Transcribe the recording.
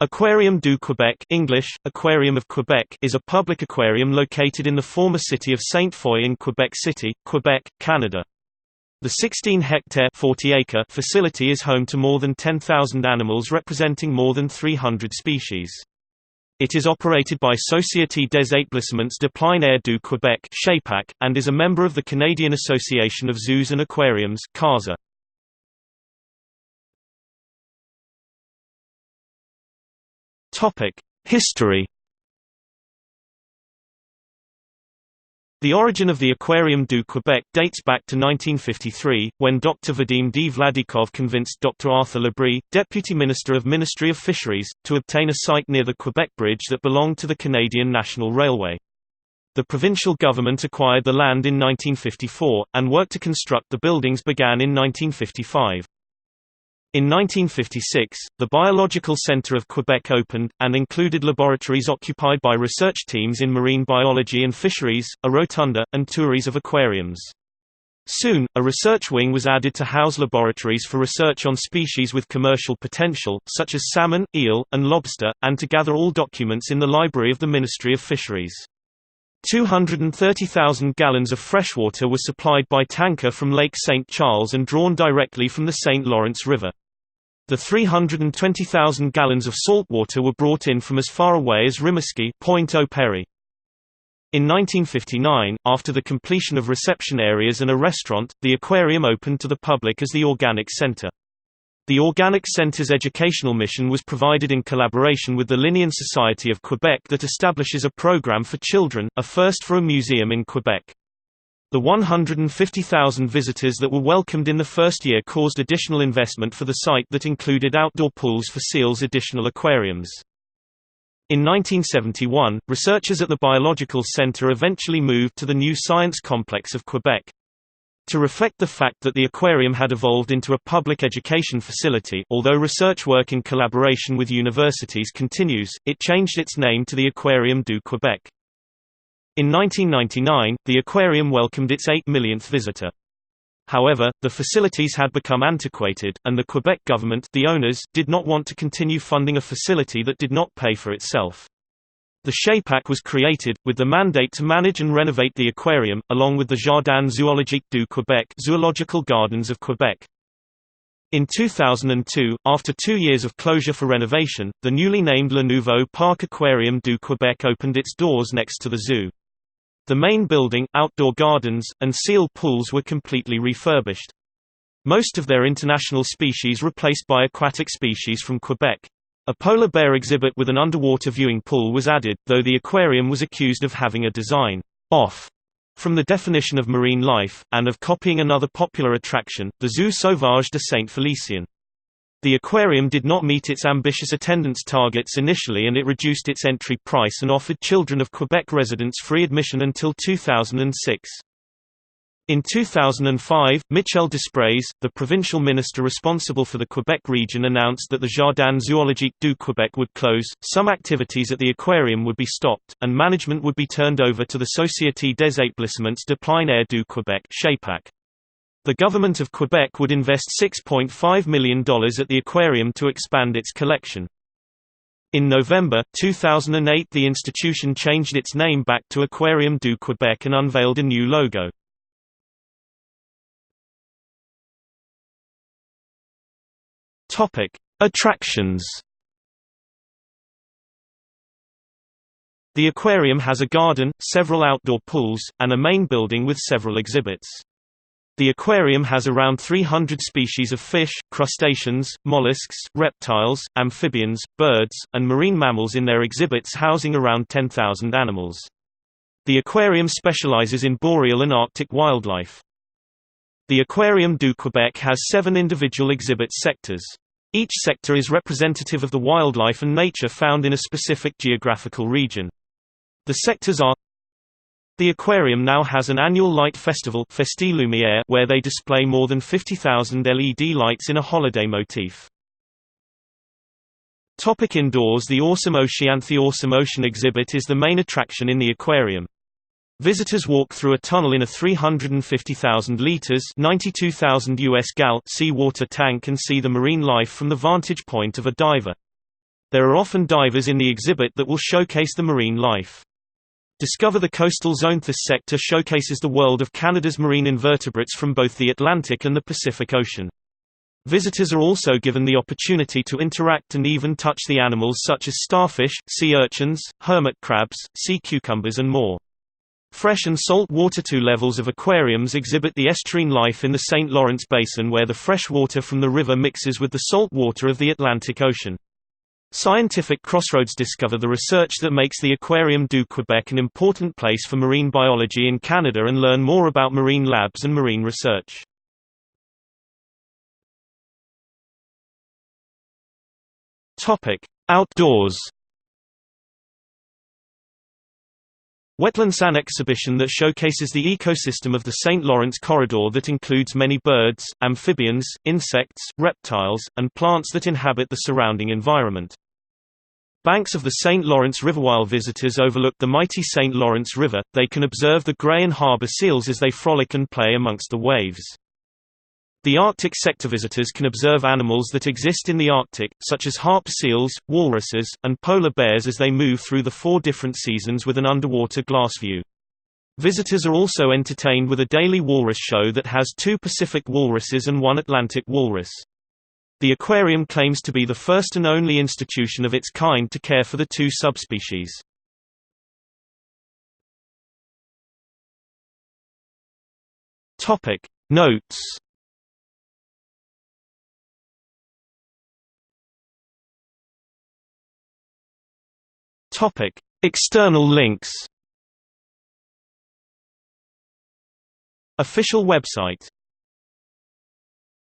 Aquarium du Québec English, Aquarium of Quebec is a public aquarium located in the former city of Sainte-Foy in Quebec City, Quebec, Canada. The 16-hectare (40-acre) facility is home to more than 10,000 animals representing more than 300 species. It is operated by Société des Établissements de Plein Air du Québec (SHAPAC) and is a member of the Canadian Association of Zoos and Aquariums (CAZA). History. The origin of the Aquarium du Québec dates back to 1953, when Dr. Vadim D. Vladikov convinced Dr. Arthur Labrie, Deputy Minister of Ministry of Fisheries, to obtain a site near the Quebec Bridge that belonged to the Canadian National Railway. The provincial government acquired the land in 1954, and work to construct the buildings began in 1955. In 1956, the Biological Centre of Quebec opened, and included laboratories occupied by research teams in marine biology and fisheries, a rotunda, and touries of aquariums. Soon, a research wing was added to house laboratories for research on species with commercial potential, such as salmon, eel, and lobster, and to gather all documents in the library of the Ministry of Fisheries. 230,000 gallons of freshwater were supplied by tanker from Lake St. Charles and drawn directly from the St. Lawrence River. The 320,000 gallons of saltwater were brought in from as far away as Rimouski, Pointe-au-Perry. In 1959, after the completion of reception areas and a restaurant, the aquarium opened to the public as the Organic Centre. The Organic Centre's educational mission was provided in collaboration with the Linnean Society of Quebec that establishes a program for children, a first for a museum in Quebec. The 150,000 visitors that were welcomed in the first year caused additional investment for the site that included outdoor pools for seals, additional aquariums. In 1971, researchers at the Biological Centre eventually moved to the new Science Complex of Quebec. To reflect the fact that the aquarium had evolved into a public education facility, although research work in collaboration with universities continues, it changed its name to the Aquarium du Québec. In 1999, the aquarium welcomed its 8 millionth visitor. However, the facilities had become antiquated, and the Quebec government, the owners, did not want to continue funding a facility that did not pay for itself. The SHAPAC was created, with the mandate to manage and renovate the aquarium, along with the Jardin zoologique du Québec, Zoological Gardens of Quebec. In 2002, after 2 years of closure for renovation, the newly named Le Nouveau Parc Aquarium du Québec opened its doors next to the zoo. The main building, outdoor gardens, and seal pools were completely refurbished. Most of their international species replaced by aquatic species from Quebec. A polar bear exhibit with an underwater viewing pool was added, though the aquarium was accused of having a design off from the definition of marine life, and of copying another popular attraction, the Zoo Sauvage de Saint-Félicien. The aquarium did not meet its ambitious attendance targets initially, and it reduced its entry price and offered children of Quebec residents free admission until 2006. In 2005, Michel Desprez, the provincial minister responsible for the Quebec region, announced that the Jardin zoologique du Québec would close, some activities at the aquarium would be stopped, and management would be turned over to the Société des Établissements de Plein Air du Québec (SHAPAC). The government of Quebec would invest $6.5 million at the aquarium to expand its collection. In November 2008, the institution changed its name back to Aquarium du Québec and unveiled a new logo. Attractions. The aquarium has a garden, several outdoor pools, and a main building with several exhibits. The aquarium has around 300 species of fish, crustaceans, mollusks, reptiles, amphibians, birds, and marine mammals in their exhibits, housing around 10,000 animals. The aquarium specializes in boreal and Arctic wildlife. The Aquarium du Québec has 7 individual exhibit sectors. Each sector is representative of the wildlife and nature found in a specific geographical region. The sectors are: the aquarium now has an annual light festival Festi Lumière, where they display more than 50,000 LED lights in a holiday motif. Indoors. The Awesome Ocean. The Awesome Ocean exhibit is the main attraction in the aquarium. Visitors walk through a tunnel in a 350,000 liters (92,000 US gal) seawater tank and see the marine life from the vantage point of a diver. There are often divers in the exhibit that will showcase the marine life. Discover the Coastal Zone. This sector showcases the world of Canada's marine invertebrates from both the Atlantic and the Pacific Ocean. Visitors are also given the opportunity to interact and even touch the animals such as starfish, sea urchins, hermit crabs, sea cucumbers and more. Fresh and salt water. 2 levels of aquariums exhibit the estuarine life in the St. Lawrence Basin, where the fresh water from the river mixes with the salt water of the Atlantic Ocean. Scientific Crossroads. Discover the research that makes the Aquarium du Québec an important place for marine biology in Canada and learn more about marine labs and marine research. Outdoors. Wetlands, an exhibition that showcases the ecosystem of the St. Lawrence Corridor that includes many birds, amphibians, insects, reptiles, and plants that inhabit the surrounding environment. Banks of the St. Lawrence River. While visitors overlook the mighty St. Lawrence River, they can observe the grey and harbour seals as they frolic and play amongst the waves. The Arctic sector. Visitors can observe animals that exist in the Arctic, such as harp seals, walruses, and polar bears as they move through the 4 different seasons with an underwater glass view. Visitors are also entertained with a daily walrus show that has 2 Pacific walruses and 1 Atlantic walrus. The aquarium claims to be the first and only institution of its kind to care for the 2 subspecies. Notes. External links. Official website.